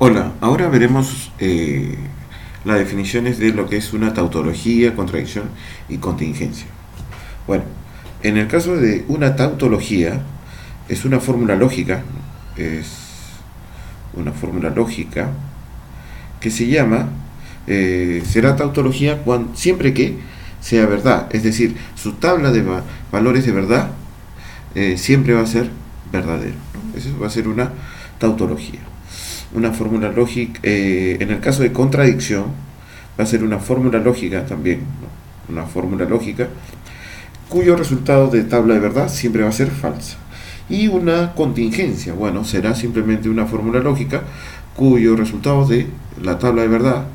Hola, ahora veremos las definiciones de lo que es una tautología, contradicción y contingencia. Bueno, en el caso de una tautología, es una fórmula lógica, es una fórmula lógica que se llama, será tautología siempre que sea verdad, es decir, su tabla de valores de verdad siempre va a ser verdadero, ¿no? Eso va a ser una tautología. Una fórmula lógica, en el caso de contradicción, va a ser una fórmula lógica también, ¿no? Una fórmula lógica cuyo resultado de tabla de verdad siempre va a ser falsa. Y una contingencia, bueno, será simplemente una fórmula lógica cuyo resultado de la tabla de verdad,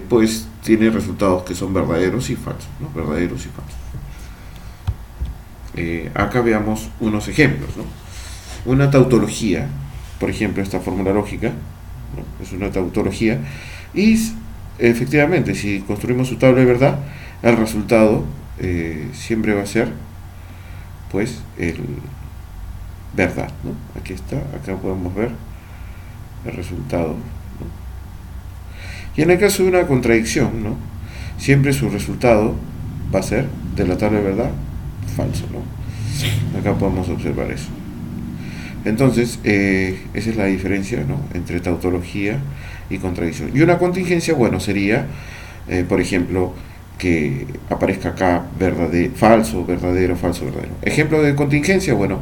pues tiene resultados que son verdaderos y falsos, ¿no? Verdaderos y falsos. Acá veamos unos ejemplos, ¿no? Una tautología, por ejemplo, esta fórmula lógica, ¿no? Es una tautología, y efectivamente, si construimos su tabla de verdad, el resultado siempre va a ser, pues, el verdad, ¿no? Aquí está, acá podemos ver el resultado, ¿no? Y en el caso de una contradicción, ¿no? Siempre su resultado va a ser de la tabla de verdad falso, ¿no? Acá podemos observar eso. Entonces, esa es la diferencia, ¿no? Entre tautología y contradicción. Y una contingencia, bueno, sería, por ejemplo, que aparezca acá falso, verdadero, falso, verdadero. Ejemplo de contingencia, bueno,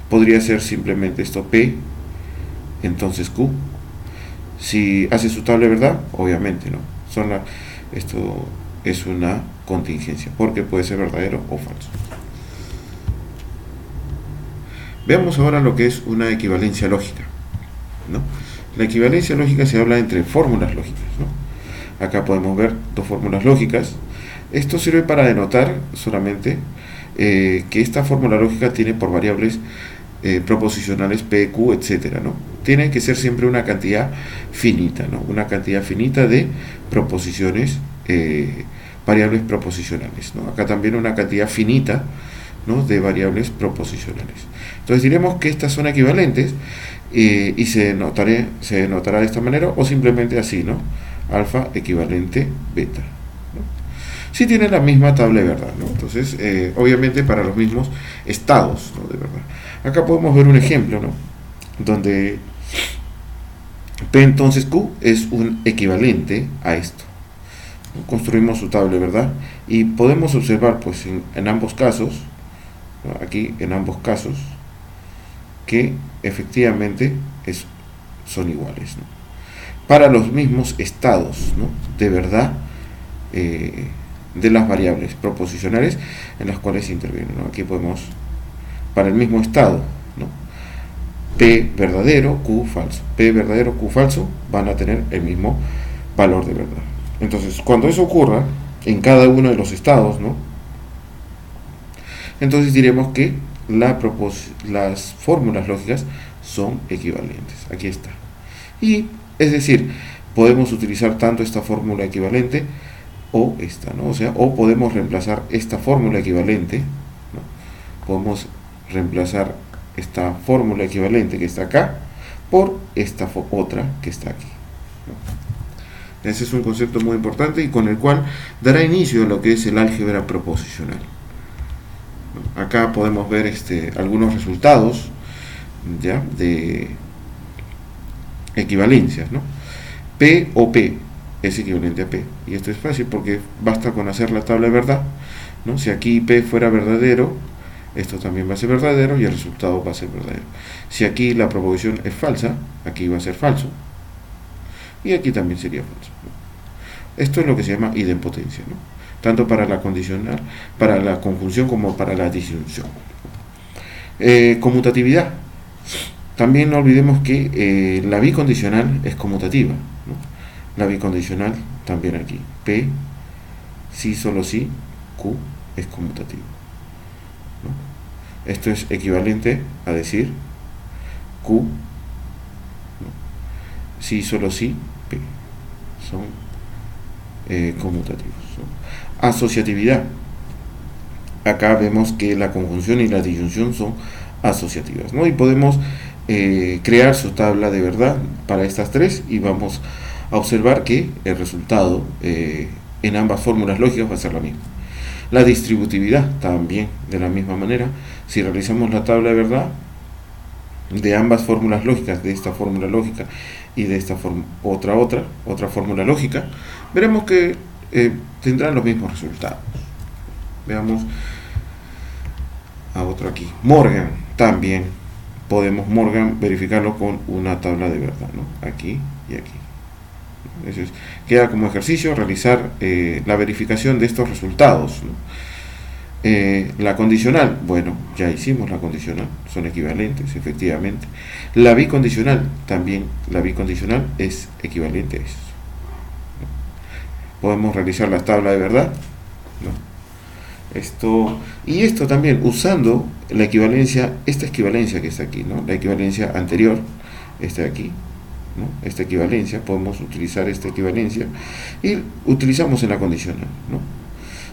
podría ser simplemente esto P, entonces Q. Si hace su tabla de verdad, obviamente, ¿no? Esto es una contingencia, porque puede ser verdadero o falso. Veamos ahora lo que es una equivalencia lógica, ¿no? La equivalencia lógica se habla entre fórmulas lógicas, ¿no? Acá podemos ver dos fórmulas lógicas. Esto sirve para denotar solamente que esta fórmula lógica tiene por variables proposicionales P, Q, etcétera, ¿no? Tiene que ser siempre una cantidad finita, ¿no? Una cantidad finita de proposiciones, variables proposicionales, ¿no? Acá también una cantidad finita, ¿no? De variables proposicionales. Entonces diremos que estas son equivalentes y se denotará de esta manera o simplemente así, ¿no? Alfa equivalente beta, ¿no? Si tienen la misma tabla de verdad, ¿no? Entonces, obviamente para los mismos estados, ¿no? De verdad. Acá podemos ver un ejemplo, ¿no? Donde P entonces Q es un equivalente a esto. Construimos su tabla de verdad y podemos observar, pues, en ambos casos, ¿no? Aquí en ambos casos, que efectivamente son iguales, ¿no? Para los mismos estados, ¿no? De verdad de las variables proposicionales en las cuales intervienen, ¿no? Aquí podemos, para el mismo estado, ¿no? P verdadero, Q falso. P verdadero, Q falso van a tener el mismo valor de verdad. Entonces, cuando eso ocurra en cada uno de los estados, ¿no? Entonces diremos que las fórmulas lógicas son equivalentes. Aquí está. Y, es decir, podemos utilizar tanto esta fórmula equivalente o esta, ¿no? O sea, o podemos reemplazar esta fórmula equivalente, ¿no? Podemos reemplazar esta fórmula equivalente que está acá por esta otra que está aquí, ¿no? Ese es un concepto muy importante y con el cual dará inicio a lo que es el álgebra proposicional. Acá podemos ver algunos resultados, ¿ya? De equivalencias, ¿no? P o P es equivalente a P, y esto es fácil porque basta con hacer la tabla de verdad, ¿no? Si aquí P fuera verdadero, esto también va a ser verdadero y el resultado va a ser verdadero. Si aquí la proposición es falsa, aquí va a ser falso y aquí también sería falso, ¿no? Esto es lo que se llama idempotencia, ¿no? Tanto para la condicional, para la conjunción como para la disyunción. Conmutatividad. También no olvidemos que la bicondicional es conmutativa, ¿no? La bicondicional también aquí. P, sí, solo sí, Q es conmutativo, ¿no? Esto es equivalente a decir Q, ¿no? Sí, solo sí, P. Son conmutativos, ¿no? Asociatividad. Acá vemos que la conjunción y la disyunción son asociativas, ¿no? Y podemos crear su tabla de verdad para estas tres y vamos a observar que el resultado en ambas fórmulas lógicas va a ser la misma. La distributividad también de la misma manera. Si realizamos la tabla de verdad de ambas fórmulas lógicas, de esta fórmula lógica y de esta otra fórmula lógica, veremos que tendrán los mismos resultados. Veamos a otro aquí. Morgan, también podemos verificarlo con una tabla de verdad, ¿no? Aquí y aquí. Eso es, queda como ejercicio realizar la verificación de estos resultados, ¿no? La condicional, bueno, ya hicimos la condicional, son equivalentes, efectivamente. La bicondicional, también la bicondicional es equivalente a eso, ¿no? Podemos realizar la tabla de verdad, ¿no? Esto también usando la equivalencia, esta equivalencia que está aquí, ¿no? La equivalencia anterior, esta de aquí, ¿no? Esta equivalencia, podemos utilizar esta equivalencia y utilizamos en la condicional, ¿no?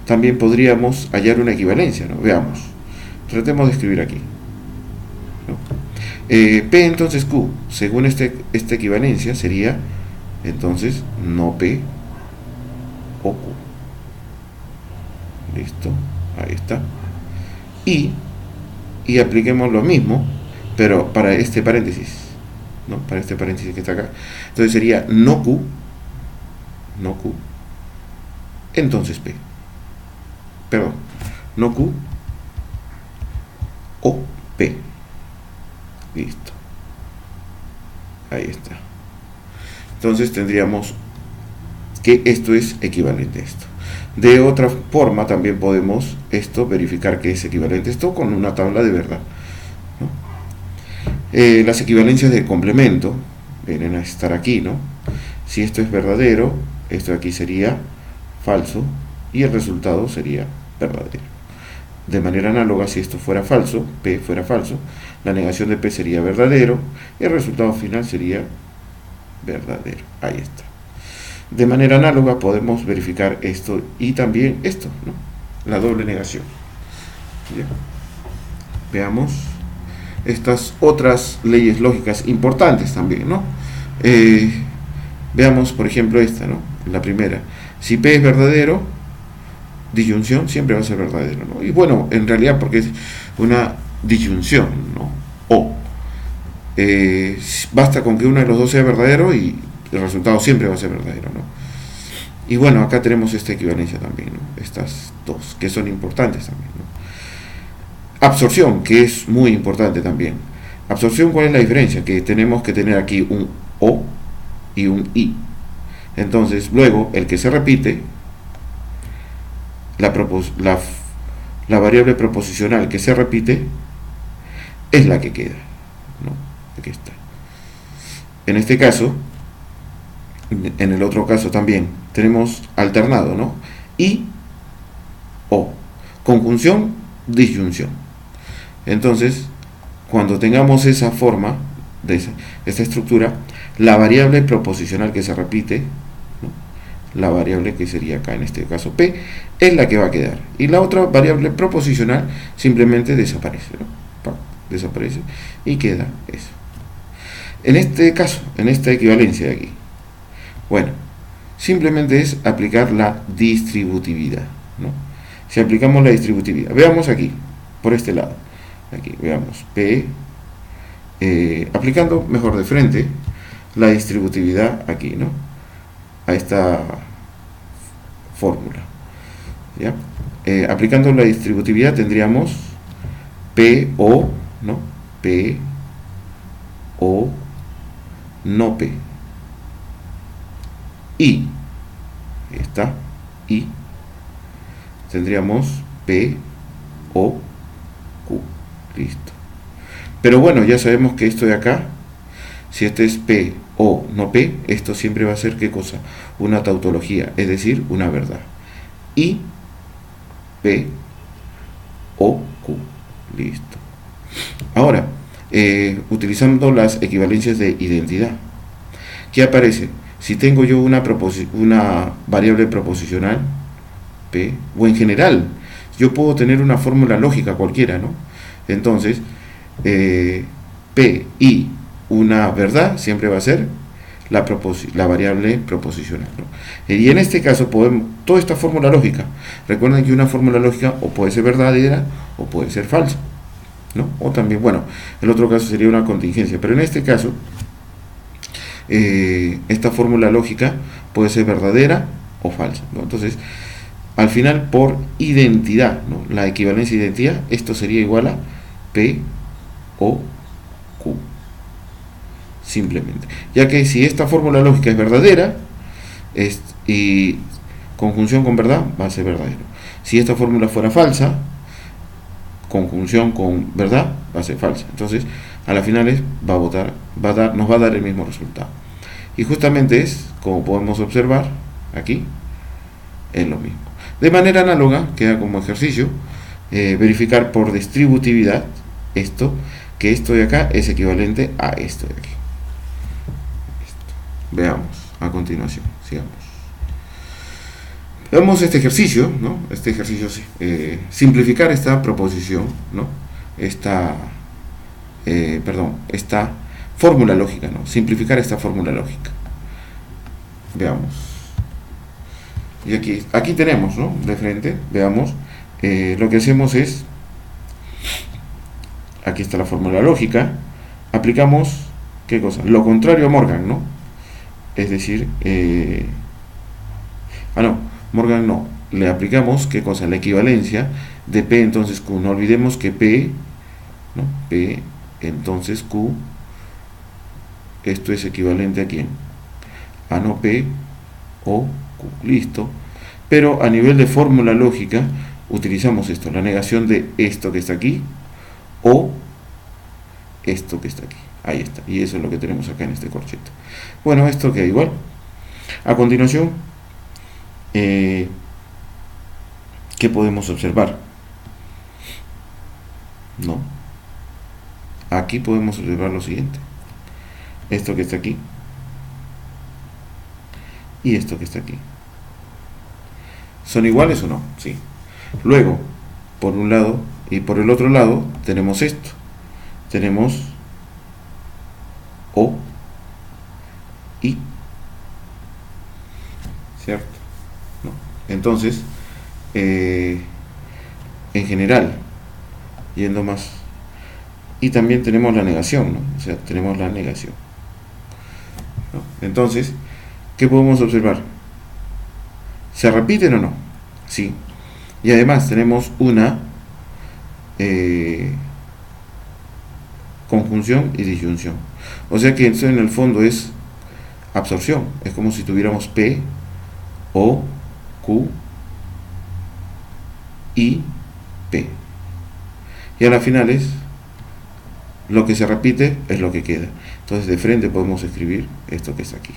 También podríamos hallar una equivalencia, ¿no? Veamos, tratemos de escribir aquí, ¿no? P entonces Q, según esta equivalencia sería entonces no P o Q. Listo, ahí está. Y apliquemos lo mismo, pero para este paréntesis, ¿no? Para este paréntesis que está acá. Entonces sería no Q, entonces P. Perdón, no Q o P. Listo. Ahí está. Entonces tendríamos que esto es equivalente a esto. De otra forma también podemos verificar que es equivalente a esto con una tabla de verdad, ¿no? Las equivalencias de complemento vienen a estar aquí, ¿no? Si esto es verdadero, esto de aquí sería falso y el resultado sería verdadero. De manera análoga, si esto fuera falso, P fuera falso, la negación de P sería verdadero y el resultado final sería verdadero. Ahí está. De manera análoga podemos verificar esto y también esto, ¿no? La doble negación. Bien. Veamos estas otras leyes lógicas importantes también, ¿no? Veamos, por ejemplo, esta, ¿no? La primera. Si P es verdadero, disyunción siempre va a ser verdadero, ¿no? Y bueno, en realidad porque es una disyunción, ¿no? O basta con que uno de los dos sea verdadero y el resultado siempre va a ser verdadero, ¿no? Y bueno, acá tenemos esta equivalencia también, ¿no? Estas dos, que son importantes también, ¿no? Absorción, que es muy importante también. Absorción, ¿cuál es la diferencia? Que tenemos que tener aquí un O y un I. Entonces, luego, el que se repite, la variable proposicional que se repite, es la que queda, ¿no? Aquí está. En este caso, en el otro caso también tenemos alternado, ¿no? Y o conjunción, disyunción. Entonces, cuando tengamos esa forma de esta estructura, la variable proposicional que se repite, ¿no? La variable que sería acá en este caso P, es la que va a quedar, y la otra variable proposicional simplemente desaparece, ¿no? Desaparece y queda eso. En este caso, en esta equivalencia de aquí, bueno, simplemente es aplicar la distributividad, ¿no? Si aplicamos la distributividad, veamos aquí, por este lado, aquí, veamos, P, aplicando mejor de frente la distributividad aquí, ¿no? A esta fórmula, ¿ya? Aplicando la distributividad tendríamos PO, ¿no? P, O, no P. Y está, y tendríamos P, O, Q. Listo. Pero bueno, ya sabemos que esto de acá, si este es P, O, no P, esto siempre va a ser, ¿qué cosa? Una tautología, es decir, una verdad. Y P, O, Q. Listo. Ahora, utilizando las equivalencias de identidad, ¿qué aparece? Si tengo yo una variable proposicional, P, o en general, yo puedo tener una fórmula lógica cualquiera, ¿no? Entonces, P y una verdad, siempre va a ser la variable proposicional, ¿no? Y en este caso podemos, toda esta fórmula lógica, recuerden que una fórmula lógica o puede ser verdadera o puede ser falsa, ¿no? O también, bueno, el otro caso sería una contingencia, pero en este caso esta fórmula lógica puede ser verdadera o falsa, ¿no? Entonces, al final, por identidad, ¿no? La equivalencia de identidad, esto sería igual a P o Q, simplemente, ya que si esta fórmula lógica es verdadera y conjunción con verdad, va a ser verdadero. Si esta fórmula fuera falsa, conjunción con verdad, va a ser falsa. Entonces, a las finales nos va a dar el mismo resultado. Y justamente es, como podemos observar aquí, es lo mismo. De manera análoga, queda como ejercicio verificar por distributividad que esto de acá es equivalente a esto de aquí. Veamos a continuación, sigamos. Veamos este ejercicio, ¿no? Este ejercicio, simplificar esta proposición, ¿no? Esta fórmula lógica, ¿no? Simplificar esta fórmula lógica. Veamos. Y aquí tenemos, ¿no? De frente, veamos. Lo que hacemos es, aquí está la fórmula lógica, aplicamos, ¿qué cosa? Lo contrario a Morgan, ¿no? Es decir, Morgan no, le aplicamos, ¿qué cosa? La equivalencia de P entonces Q. No olvidemos que P, ¿no? P entonces Q, esto es equivalente a ¿quién? A no P o Q, listo. Pero a nivel de fórmula lógica utilizamos esto, la negación de esto que está aquí o esto que está aquí. Ahí está, y eso es lo que tenemos acá en este corcheto. Bueno, esto queda igual. A continuación, ¿qué podemos observar? ¿No? Aquí podemos observar lo siguiente. Esto que está aquí y esto que está aquí. ¿Son iguales o no? Sí. Luego, por un lado y por el otro lado, tenemos esto. Tenemos O y, ¿cierto? ¿No? Entonces, en general, yendo más, y también tenemos la negación, ¿no? O sea, tenemos la negación, ¿no? Entonces, ¿qué podemos observar? ¿Se repiten o no? Sí. Y además tenemos una conjunción y disyunción. O sea que esto en el fondo es absorción. Es como si tuviéramos P, O, Q y P. Y a las finales, lo que se repite es lo que queda. Entonces de frente podemos escribir esto que está aquí.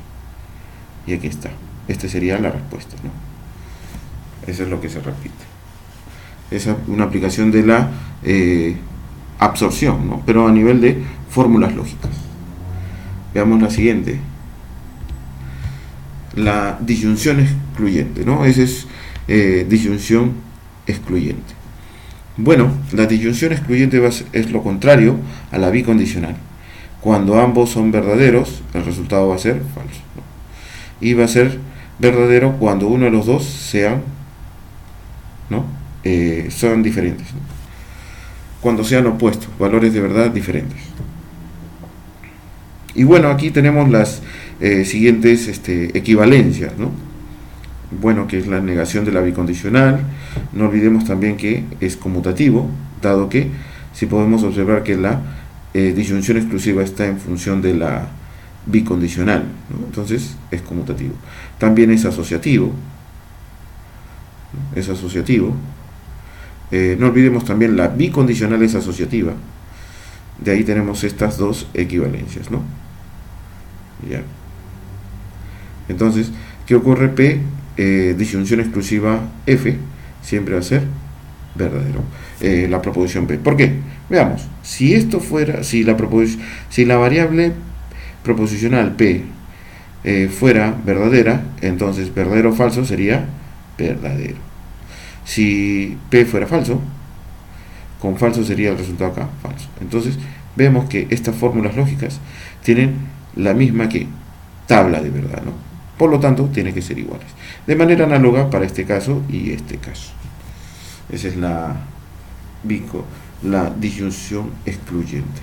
Y aquí está. Esta sería la respuesta, ¿no? Eso es lo que se repite. Es una aplicación de la absorción, ¿no? Pero a nivel de fórmulas lógicas. Veamos la siguiente. La disyunción excluyente, ¿no? Esa es disyunción excluyente. Bueno, la disyunción excluyente es lo contrario a la bicondicional. Cuando ambos son verdaderos, el resultado va a ser falso, ¿no? Y va a ser verdadero cuando uno de los dos sean, ¿no? Son diferentes, ¿no? Cuando sean opuestos, valores de verdad diferentes. Y bueno, aquí tenemos las siguientes equivalencias, ¿no? Bueno, que es la negación de la bicondicional. No olvidemos también que es conmutativo, dado que si podemos observar que la disyunción exclusiva está en función de la bicondicional, ¿no? Entonces es conmutativo. También es asociativo, ¿no? Es asociativo. No olvidemos también la bicondicional es asociativa. De ahí tenemos estas dos equivalencias, ¿no? Ya. Entonces, ¿qué ocurre? P, disyunción exclusiva F, siempre va a ser verdadero. La proposición P. ¿Por qué? Veamos. Si esto fuera, si la variable proposicional P fuera verdadera, entonces verdadero o falso sería verdadero. Si P fuera falso, con falso sería el resultado acá, falso. Entonces, vemos que estas fórmulas lógicas tienen la misma que tabla de verdad, ¿no? Por lo tanto, tienen que ser iguales. De manera análoga para este caso y este caso. Esa es la disyunción excluyente.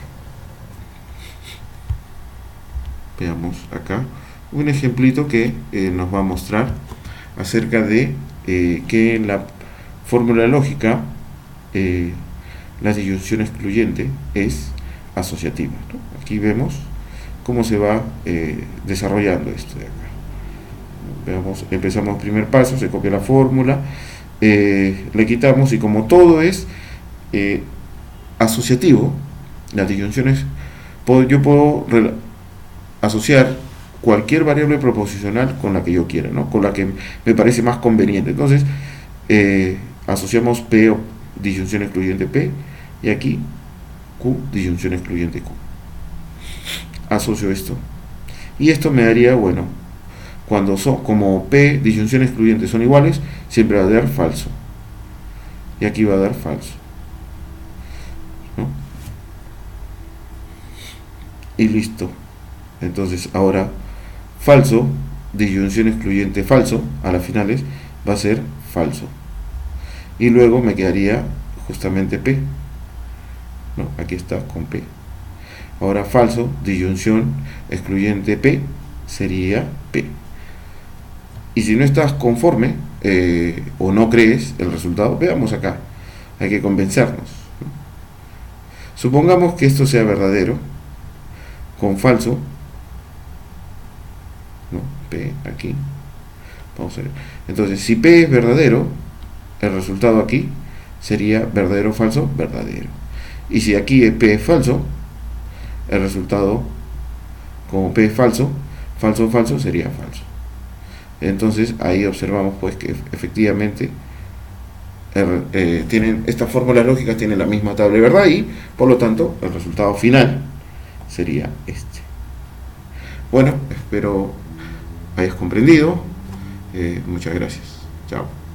Veamos acá un ejemplito que nos va a mostrar acerca de que en la fórmula lógica la disyunción excluyente es asociativa, ¿no? Aquí vemos cómo se va desarrollando esto de acá. Veamos, empezamos el primer paso, se copia la fórmula, le quitamos, y como todo es asociativo, las disyunciones, yo puedo asociar cualquier variable proposicional con la que yo quiera, ¿no? Con la que me parece más conveniente. Entonces asociamos P o disyunción excluyente P, y aquí Q disyunción excluyente Q. Asocio esto, y esto me daría, bueno, cuando como P disyunción excluyente son iguales, siempre va a dar falso, y aquí va a dar falso, ¿no? Y listo. Entonces ahora falso disyunción excluyente falso a las finales va a ser falso, y luego me quedaría justamente P, ¿no? Aquí está con P. Ahora falso disyunción excluyente P sería P. Y si no estás conforme o no crees el resultado, veamos acá, hay que convencernos, ¿no? Supongamos que esto sea verdadero con falso, ¿no? P aquí, vamos a ver. Entonces, si P es verdadero, el resultado aquí sería verdadero, falso, verdadero. Y si aquí P es falso, el resultado, como P es falso, falso, falso, sería falso. Entonces ahí observamos pues que efectivamente estas fórmulas lógicas tienen la misma tabla de verdad, y por lo tanto el resultado final sería este. Bueno, espero hayas comprendido. Muchas gracias. Chao.